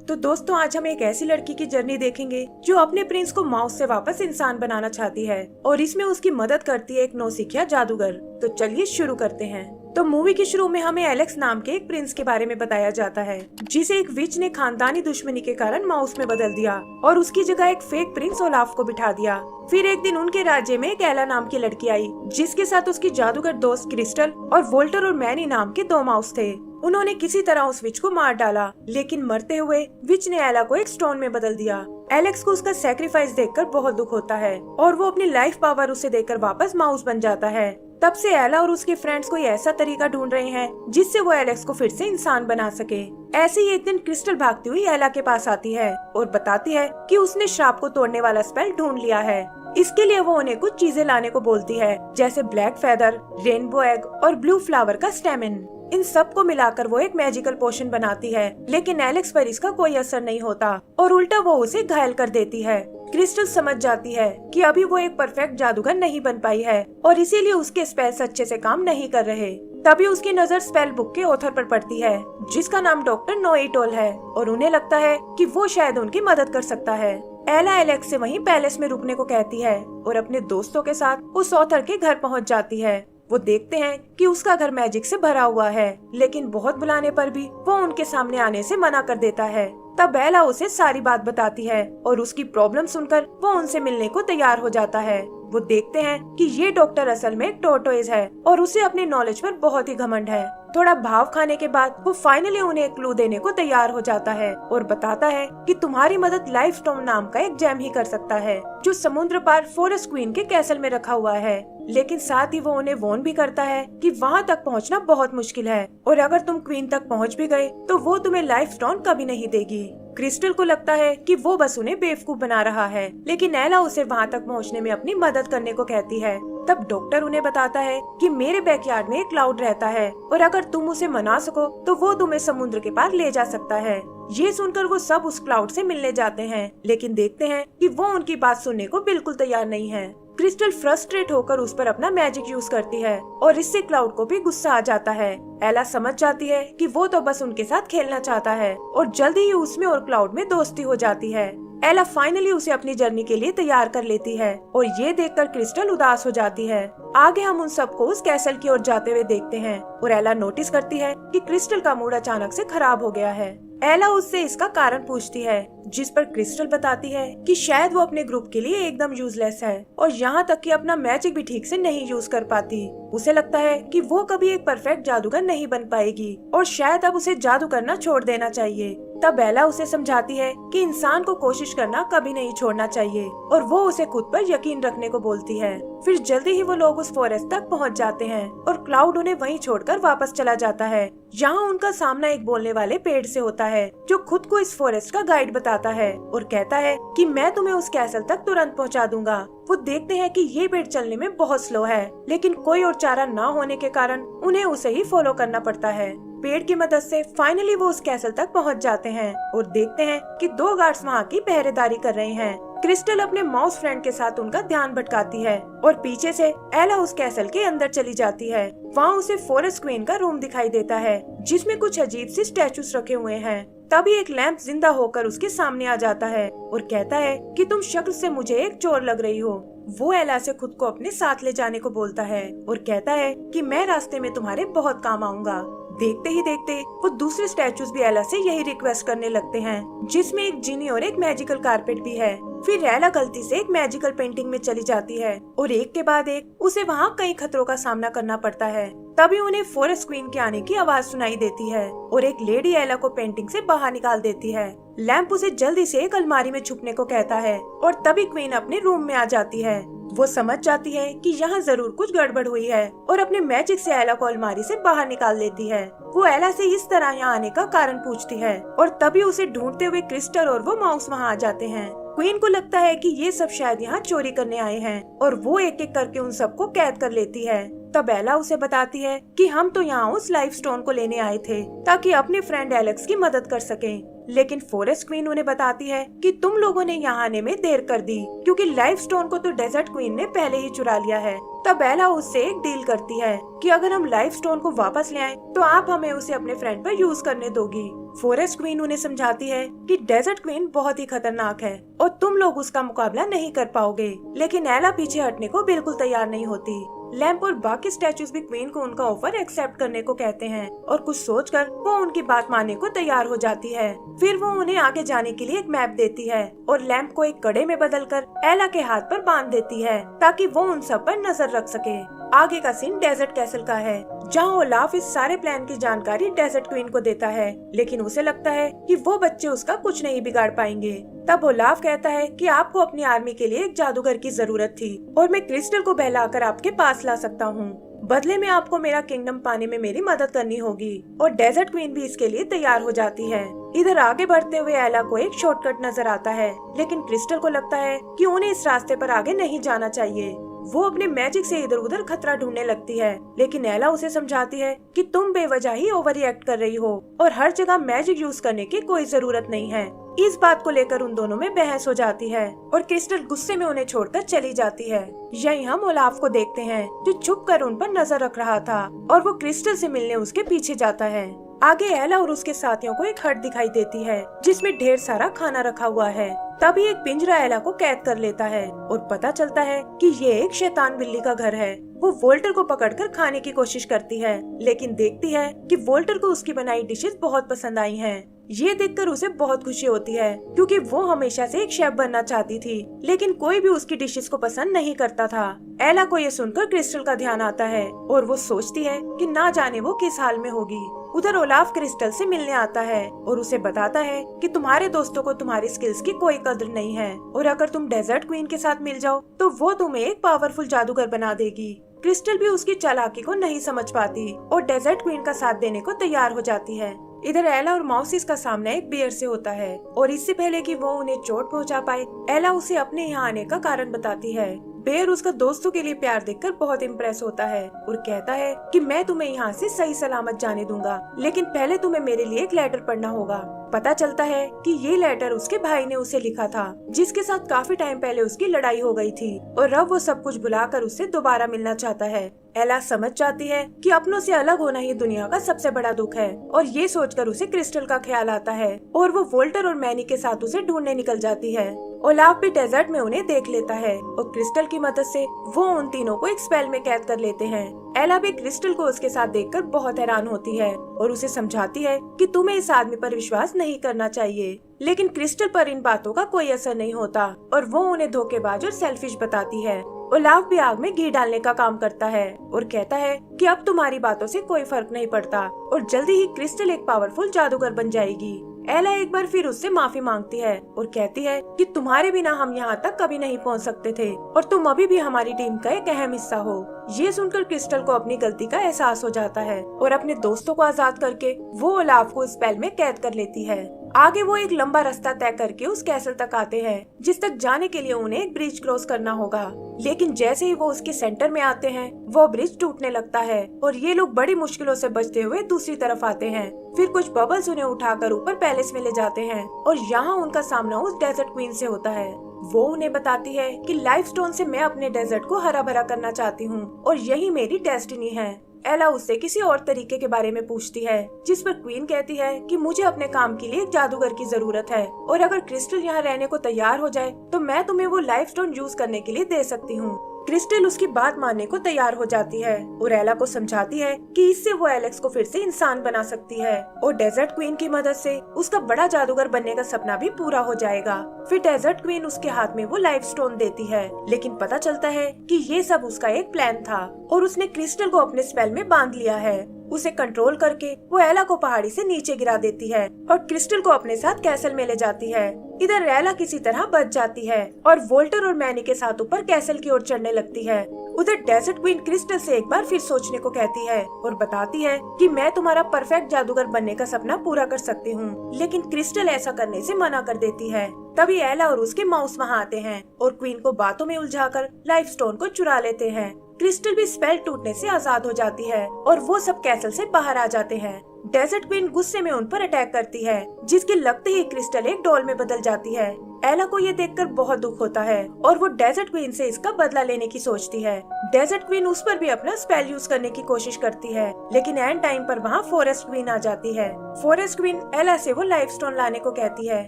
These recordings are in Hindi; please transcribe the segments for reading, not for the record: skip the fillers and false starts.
तो दोस्तों आज हम एक ऐसी लड़की की जर्नी देखेंगे जो अपने प्रिंस को माउस से वापस इंसान बनाना चाहती है और इसमें उसकी मदद करती है एक नौसिखिया जादूगर। तो चलिए शुरू करते हैं। तो मूवी के शुरू में हमें एलेक्स नाम के एक प्रिंस के बारे में बताया जाता है जिसे एक विच ने खानदानी दुश्मनी के कारण माउस में बदल दिया और उसकी जगह एक फेक प्रिंस ओलाफ को बिठा दिया। फिर एक दिन उनके राज्य में एक एला नाम की लड़की आई जिसके साथ उसकी जादूगर दोस्त क्रिस्टल और वोल्टर और मैनी नाम के 2 माउस थे। उन्होंने किसी तरह उस विच को मार डाला, लेकिन मरते हुए विच ने एला को एक स्टोन में बदल दिया। एलेक्स को उसका सैक्रिफाइस देखकर बहुत दुख होता है और वो अपनी लाइफ पावर उसे देकर वापस माउस बन जाता है। तब से एला और उसके फ्रेंड्स कोई ऐसा तरीका ढूंढ रहे हैं जिससे वो एलेक्स को फिर से इंसान बना सके। ऐसे ही एक दिन क्रिस्टल भागती हुई एला के पास आती है और बताती है कि उसने श्राप को तोड़ने वाला स्पेल ढूंढ लिया है। इसके लिए वो उन्हें कुछ चीजें लाने को बोलती है, जैसे ब्लैक फेदर, रेनबो एग और ब्लू फ्लावर का स्टेमिन। इन सब को मिलाकर वो एक मैजिकल पोशन बनाती है, लेकिन एलेक्स पर इसका कोई असर नहीं होता और उल्टा वो उसे घायल कर देती है। क्रिस्टल समझ जाती है कि अभी वो एक परफेक्ट जादूगर नहीं बन पाई है और इसीलिए उसके स्पेल्स अच्छे से काम नहीं कर रहे। तभी उसकी नजर स्पेल बुक के ऑथर पर पड़ती है जिसका नाम डॉक्टर नोइटोल है और उन्हें लगता है कि वो शायद उनकी मदद कर सकता है। एला एलेक्स से वहीं पैलेस में रुकने को कहती है और अपने दोस्तों के साथ उस ऑथर के घर पहुंच जाती है। वो देखते हैं कि उसका घर मैजिक से भरा हुआ है, लेकिन बहुत बुलाने पर भी वो उनके सामने आने से मना कर देता है। तब एला उसे सारी बात बताती है और उसकी प्रॉब्लम सुनकर वो उनसे मिलने को तैयार हो जाता है। वो देखते हैं कि ये डॉक्टर असल में एक टोर्टोइज है और उसे अपनी नॉलेज पर बहुत ही घमंड है। थोड़ा भाव खाने के बाद वो फाइनली उन्हें एक क्लू देने को तैयार हो जाता है और बताता है कि तुम्हारी मदद लाइफ स्टोन नाम का एक जेम ही कर सकता है जो समुद्र पार फॉरेस्ट क्वीन के कैसल में रखा हुआ है। लेकिन साथ ही वो उन्हें वार्न भी करता है कि वहाँ तक पहुँचना बहुत मुश्किल है और अगर तुम क्वीन तक पहुँच भी गए तो वो तुम्हें लाइफ स्टोन कभी नहीं देगी। क्रिस्टल को लगता है कि वो बस उन्हें बेवकूफ बना रहा है, लेकिन एला उसे वहाँ तक पहुँचने में अपनी मदद करने को कहती है। तब डॉक्टर उन्हें बताता है कि मेरे बैकयार्ड में एक क्लाउड रहता है और अगर तुम उसे मना सको तो वो तुम्हें समुद्र के पार ले जा सकता है। ये सुनकर वो सब उस क्लाउड से मिलने जाते हैं, लेकिन देखते हैं कि वो उनकी बात सुनने को बिल्कुल तैयार नहीं है। क्रिस्टल फ्रस्ट्रेट होकर उस पर अपना मैजिक यूज करती है और इससे क्लाउड को भी गुस्सा आ जाता है। एला समझ जाती है कि वो तो बस उनके साथ खेलना चाहता है और जल्दी ही उसमें और क्लाउड में दोस्ती हो जाती है। एला फाइनली उसे अपनी जर्नी के लिए तैयार कर लेती है और ये देखकर क्रिस्टल उदास हो जाती है। आगे हम उन सबको उस कैसल की ओर जाते हुए देखते हैं और एला नोटिस करती है कि क्रिस्टल का मूड अचानक से खराब हो गया है। एला उससे इसका कारण पूछती है, जिस पर क्रिस्टल बताती है कि शायद वो अपने ग्रुप के लिए एकदम यूजलेस है और यहाँ तक कि अपना मैजिक भी ठीक से नहीं यूज कर पाती। उसे लगता है कि वो कभी एक परफेक्ट जादूगर नहीं बन पाएगी और शायद अब उसे जादू करना छोड़ देना चाहिए। तब एला उसे समझाती है कि इंसान को कोशिश करना कभी नहीं छोड़ना चाहिए और वो उसे खुद पर यकीन रखने को बोलती है। फिर जल्दी ही वो लोग उस फॉरेस्ट तक पहुंच जाते हैं और क्लाउड उन्हें वहीं छोड़कर वापस चला जाता है। यहाँ उनका सामना एक बोलने वाले पेड़ से होता है जो खुद को इस फॉरेस्ट का गाइड बताता है और कहता है कि मैं तुम्हें उस कैसल तक तुरंत पहुँचा दूंगा। वो देखते हैं कि ये पेड़ चलने में बहुत स्लो है, लेकिन कोई और चारा न होने के कारण उन्हें उसे ही फॉलो करना पड़ता है। पेड़ की मदद से फाइनली वो उस कैसल तक पहुंच जाते हैं और देखते हैं कि 2 गार्ड्स वहाँ की पहरेदारी कर रहे हैं। क्रिस्टल अपने माउस फ्रेंड के साथ उनका ध्यान भटकाती है और पीछे से एला उस कैसल के अंदर चली जाती है। वहाँ उसे फॉरेस्ट क्वीन का रूम दिखाई देता है जिसमें कुछ अजीब सी स्टैचूज रखे हुए हैं। तभी एक लैंप जिंदा होकर उसके सामने आ जाता है और कहता है कि तुम शक्ल से मुझे एक चोर लग रही हो। वो एला से खुद को अपने साथ ले जाने को बोलता है और कहता है कि मैं रास्ते में तुम्हारे बहुत काम आऊंगा। देखते ही देखते वो दूसरे स्टैचूज भी एला से यही रिक्वेस्ट करने लगते हैं, जिसमें एक जीनी और एक मैजिकल कारपेट भी है। फिर एला गलती से एक मैजिकल पेंटिंग में चली जाती है और एक के बाद एक उसे वहाँ कई खतरों का सामना करना पड़ता है। तभी उन्हें फॉरेस्ट क्वीन के आने की आवाज सुनाई देती है और एक लेडी एला को पेंटिंग से बाहर निकाल देती है। लैंप उसे जल्दी से एक अलमारी में छुपने को कहता है और तभी क्वीन अपने रूम में आ जाती है। वो समझ जाती है कि यहाँ जरूर कुछ गड़बड़ हुई है और अपने मैजिक से एला को अलमारी से बाहर निकाल लेती है। वो एला से इस तरह यहाँ आने का कारण पूछती है और तभी उसे ढूंढते हुए क्रिस्टल और वो माउस वहाँ आ जाते हैं। क्वीन को लगता है कि ये सब शायद यहाँ चोरी करने आए हैं और वो एक एक करके उन सबको कैद कर लेती है। तब एला उसे बताती है कि हम तो यहाँ उस लाइफ स्टोन को लेने आए थे ताकि अपने फ्रेंड एलेक्स की मदद कर सकें। लेकिन फॉरेस्ट क्वीन उन्हें बताती है कि तुम लोगों ने यहाँ आने में देर कर दी, क्योंकि लाइफ स्टोन को तो डेजर्ट क्वीन ने पहले ही चुरा लिया है। तब एला उससे एक डील करती है कि अगर हम लाइफ स्टोन को वापस ले आए तो आप हमें उसे अपने फ्रेंड पर यूज करने दोगी। फॉरेस्ट क्वीन उन्हें समझाती है कि डेजर्ट क्वीन बहुत ही खतरनाक है और तुम लोग उसका मुकाबला नहीं कर पाओगे, लेकिन एला पीछे हटने को बिल्कुल तैयार नहीं होती। लैम्प और बाकी स्टैचूज भी क्वीन को उनका ऑफर एक्सेप्ट करने को कहते हैं और कुछ सोचकर वो उनकी बात मानने को तैयार हो जाती है। फिर वो उन्हें आगे जाने के लिए एक मैप देती है और लैम्प को एक कड़े में बदलकर एला के हाथ पर बांध देती है ताकि वो उन सब पर नजर रख सके। आगे का सीन डेजर्ट कैसल का है, जहाँ ओलाफ इस सारे प्लान की जानकारी डेजर्ट क्वीन को देता है, लेकिन उसे लगता है कि वो बच्चे उसका कुछ नहीं बिगाड़ पाएंगे। तब ओलाफ कहता है कि आपको अपनी आर्मी के लिए एक जादूगर की जरूरत थी और मैं क्रिस्टल को बहलाकर आपके पास ला सकता हूँ। बदले में आपको मेरा किंगडम पाने में मेरी मदद करनी होगी और डेजर्ट क्वीन भी इसके लिए तैयार हो जाती है। इधर आगे बढ़ते हुए एला को एक शॉर्टकट नजर आता है, लेकिन क्रिस्टल को लगता है कि उन्हें इस रास्ते पर आगे नहीं जाना चाहिए। वो अपने मैजिक से इधर उधर खतरा ढूंढने लगती है, लेकिन एला उसे समझाती है कि तुम बेवजह ही ओवर रिएक्ट कर रही हो और हर जगह मैजिक यूज करने की कोई जरूरत नहीं है। इस बात को लेकर उन दोनों में बहस हो जाती है और क्रिस्टल गुस्से में उन्हें छोड़कर चली जाती है। यहीं हम ओलाफ को देखते हैं जो छुप कर उन पर नजर रख रहा था और वो क्रिस्टल से मिलने उसके पीछे जाता है। आगे एला और उसके साथियों को एक हट दिखाई देती है जिसमें ढेर सारा खाना रखा हुआ है। तभी एक पिंजरा एला को कैद कर लेता है और पता चलता है कि ये एक शैतान बिल्ली का घर है। वो वोल्टर को पकड़कर खाने की कोशिश करती है, लेकिन देखती है कि वोल्टर को उसकी बनाई डिशेस बहुत पसंद आई हैं। ये देखकर उसे बहुत खुशी होती है क्योंकि वो हमेशा से एक शेफ बनना चाहती थी, लेकिन कोई भी उसकी डिशेस को पसंद नहीं करता था। एला को ये सुनकर क्रिस्टल का ध्यान आता है और वो सोचती है कि ना जाने वो किस हाल में होगी। उधर ओलाफ क्रिस्टल से मिलने आता है और उसे बताता है कि तुम्हारे दोस्तों को तुम्हारी स्किल्स की कोई कदर नहीं है और अगर तुम डेजर्ट क्वीन के साथ मिल जाओ तो वो तुम्हें एक पावरफुल जादूगर बना देगी। क्रिस्टल भी उसकी चालाकी को नहीं समझ पाती और डेजर्ट क्वीन का साथ देने को तैयार हो जाती है। इधर एला और माउसिस का सामना एक बेयर से होता है और इससे पहले कि वो उन्हें चोट पहुंचा पाए, एला उसे अपने यहाँ आने का कारण बताती है। बेयर उसका दोस्तों के लिए प्यार देखकर बहुत इम्प्रेस होता है और कहता है कि मैं तुम्हें यहाँ से सही सलामत जाने दूंगा, लेकिन पहले तुम्हें मेरे लिए एक लेटर पढ़ना होगा। पता चलता है कि ये लेटर उसके भाई ने उसे लिखा था, जिसके साथ काफी टाइम पहले उसकी लड़ाई हो गई थी और अब वो सब कुछ भुलाकर उससे दोबारा मिलना चाहता है। एला समझ जाती है कि अपनों से अलग होना ही दुनिया का सबसे बड़ा दुख है और ये सोचकर उसे क्रिस्टल का ख्याल आता है और वो वोल्टर और मैनी के साथ उसे ढूंढने निकल जाती है। ओलाफ भी डेजर्ट में उन्हें देख लेता है और क्रिस्टल की मदद से वो उन तीनों को एक स्पेल में कैद कर लेते हैं। एला भी क्रिस्टल को उसके साथ देखकर बहुत हैरान होती है और उसे समझाती है कि तुम्हें इस आदमी पर विश्वास नहीं करना चाहिए, लेकिन क्रिस्टल पर इन बातों का कोई असर नहीं होता और वो उन्हें धोखेबाज और सेल्फिश बताती है। ओलाफ भी आग में घी डालने का काम करता है और कहता है कि अब तुम्हारी बातों से कोई फर्क नहीं पड़ता और जल्दी ही क्रिस्टल एक पावरफुल जादूगर बन जाएगी। एला एक बार फिर उससे माफी मांगती है और कहती है कि तुम्हारे बिना हम यहाँ तक कभी नहीं पहुँच सकते थे और तुम अभी भी हमारी टीम का एक अहम हिस्सा हो। ये सुनकर क्रिस्टल को अपनी गलती का एहसास हो जाता है और अपने दोस्तों को आजाद करके वो ओलाफ को स्पेल में कैद कर लेती है। आगे वो एक लंबा रास्ता तय करके उस कैसल तक आते हैं, जिस तक जाने के लिए उन्हें एक ब्रिज क्रॉस करना होगा, लेकिन जैसे ही वो उसके सेंटर में आते हैं वो ब्रिज टूटने लगता है और ये लोग बड़ी मुश्किलों से बचते हुए दूसरी तरफ आते हैं। फिर कुछ बबल्स उन्हें उठाकर ऊपर पैलेस में ले जाते हैं और यहाँ उनका सामना उस डेजर्ट क्वीन से होता है। वो उन्हें बताती है कि लाइफ स्टोन से मैं अपने डेजर्ट को हरा भरा करना चाहती हूँ और यही मेरी डेस्टिनी है। एला उससे किसी और तरीके के बारे में पूछती है, जिस पर क्वीन कहती है कि मुझे अपने काम के लिए एक जादूगर की जरूरत है और अगर क्रिस्टल यहाँ रहने को तैयार हो जाए तो मैं तुम्हें वो लाइफ स्टोन यूज करने के लिए दे सकती हूँ। क्रिस्टल उसकी बात मानने को तैयार हो जाती है और एला को समझाती है कि इससे वो एलेक्स को फिर से इंसान बना सकती है और डेजर्ट क्वीन की मदद से उसका बड़ा जादूगर बनने का सपना भी पूरा हो जाएगा। फिर डेजर्ट क्वीन उसके हाथ में वो लाइफ स्टोन देती है, लेकिन पता चलता है कि ये सब उसका एक प्लान था और उसने क्रिस्टल को अपने स्पेल में बांध लिया है। उसे कंट्रोल करके वो एला को पहाड़ी से नीचे गिरा देती है और क्रिस्टल को अपने साथ कैसल में ले जाती है। इधर एला किसी तरह बच जाती है और वोल्टर और मैनी के साथ ऊपर कैसल की ओर चढ़ने लगती है। उधर डेजर्ट क्वीन क्रिस्टल से एक बार फिर सोचने को कहती है और बताती है कि मैं तुम्हारा परफेक्ट जादूगर बनने का सपना पूरा कर सकती हूँ, लेकिन क्रिस्टल ऐसा करने से मना कर देती है। तभी एला और उसके माउस वहाँ आते हैं और क्वीन को बातों में उलझाकर लाइफ स्टोन को चुरा लेते हैं। क्रिस्टल भी स्पेल टूटने से आजाद हो जाती है और वो सब कैसल से बाहर आ जाते हैं। डेजर्ट क्वीन गुस्से में उन पर अटैक करती है, जिसके लगते ही क्रिस्टल एक डॉल में बदल जाती है। एला को ये देखकर बहुत दुख होता है और वो डेजर्ट क्वीन से इसका बदला लेने की सोचती है। डेजर्ट क्वीन उस पर भी अपना स्पेल यूज करने की कोशिश करती है, लेकिन एंड टाइम पर वहाँ फॉरेस्ट क्वीन आ जाती है। फॉरेस्ट क्वीन एला से वो लाइफ स्टोन लाने को कहती है,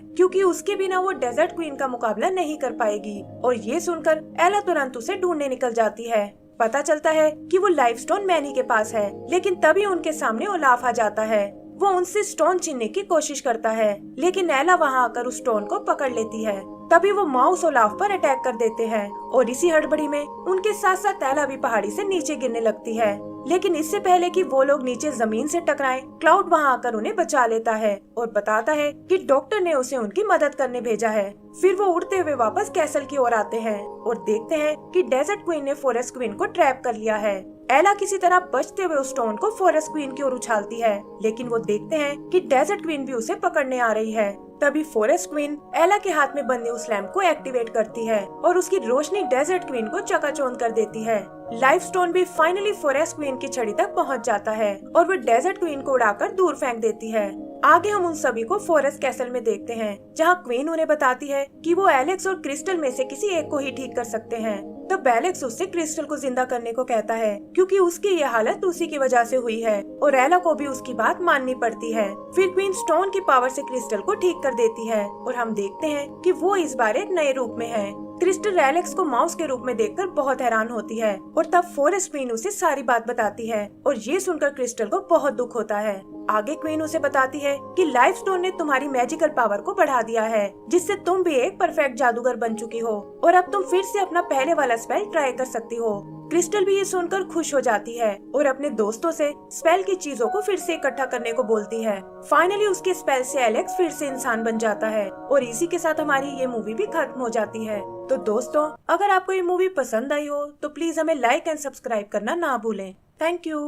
क्योंकि उसके बिना वो डेजर्ट क्वीन का मुकाबला नहीं कर पाएगी। और ये सुनकर एला तुरंत उसे ढूंढने निकल जाती है। पता चलता है कि वो लाइफ स्टोन मैनी के पास है, लेकिन तभी उनके सामने ओलाफ आ जाता है। वो उनसे स्टोन छीनने की कोशिश करता है, लेकिन एला वहाँ आकर उस स्टोन को पकड़ लेती है। तभी वो माउस ओलाफ पर अटैक कर देते हैं और इसी हड़बड़ी में उनके साथ साथ एला भी पहाड़ी से नीचे गिरने लगती है। लेकिन इससे पहले कि वो लोग नीचे जमीन से टकराएं, क्लाउड वहां आकर उन्हें बचा लेता है और बताता है कि डॉक्टर ने उसे उनकी मदद करने भेजा है। फिर वो उड़ते हुए वापस कैसल की ओर आते हैं और देखते हैं कि डेजर्ट क्वीन ने फॉरेस्ट क्वीन को ट्रैप कर लिया है। एला किसी तरह बचते हुए उस स्टोन को फॉरेस्ट क्वीन की ओर उछालती है, लेकिन वो देखते हैं कि डेजर्ट क्वीन भी उसे पकड़ने आ रही है। तभी फॉरेस्ट क्वीन एला के हाथ में बंधे उस लैम्प को एक्टिवेट करती है और उसकी रोशनी डेजर्ट क्वीन को चकाचौंध कर देती है। लाइफ स्टोन भी फाइनली फॉरेस्ट क्वीन की छड़ी तक पहुंच जाता है और वो डेजर्ट क्वीन को उड़ाकर दूर फेंक देती है। आगे हम उन सभी को फॉरेस्ट कैसल में देखते हैं, जहां क्वीन उन्हें बताती है कि वो एलेक्स और क्रिस्टल में से किसी एक को ही ठीक कर सकते हैं। तब एलेक्स उससे क्रिस्टल को जिंदा करने को कहता है, क्योंकि उसकी ये हालत उसी की वजह से हुई है और एला को भी उसकी बात माननी पड़ती है। फिर क्वीन स्टोन की पावर से क्रिस्टल को ठीक कर देती है और हम देखते हैं कि वो इस बार एक नए रूप में है। क्रिस्टल एलेक्स को माउस के रूप में देखकर बहुत हैरान होती है और तब फॉरेस्ट क्वीन उसे सारी बात बताती है और ये सुनकर क्रिस्टल को बहुत दुख होता है। आगे क्वीन उसे बताती है कि लाइफ स्टोन ने तुम्हारी मैजिकल पावर को बढ़ा दिया है, जिससे तुम भी एक परफेक्ट जादूगर बन चुकी हो और अब तुम फिर से अपना पहले वाला स्पेल ट्राई कर सकती हो। क्रिस्टल भी ये सुनकर खुश हो जाती है और अपने दोस्तों से स्पेल की चीजों को फिर से इकट्ठा करने को बोलती है। फाइनली उसके स्पेल से एलेक्स फिर से इंसान बन जाता है और इसी के साथ हमारी ये मूवी भी खत्म हो जाती है। तो दोस्तों, अगर आपको ये मूवी पसंद आई हो तो प्लीज हमें लाइक एंड सब्सक्राइब करना ना भूलें। Thank you.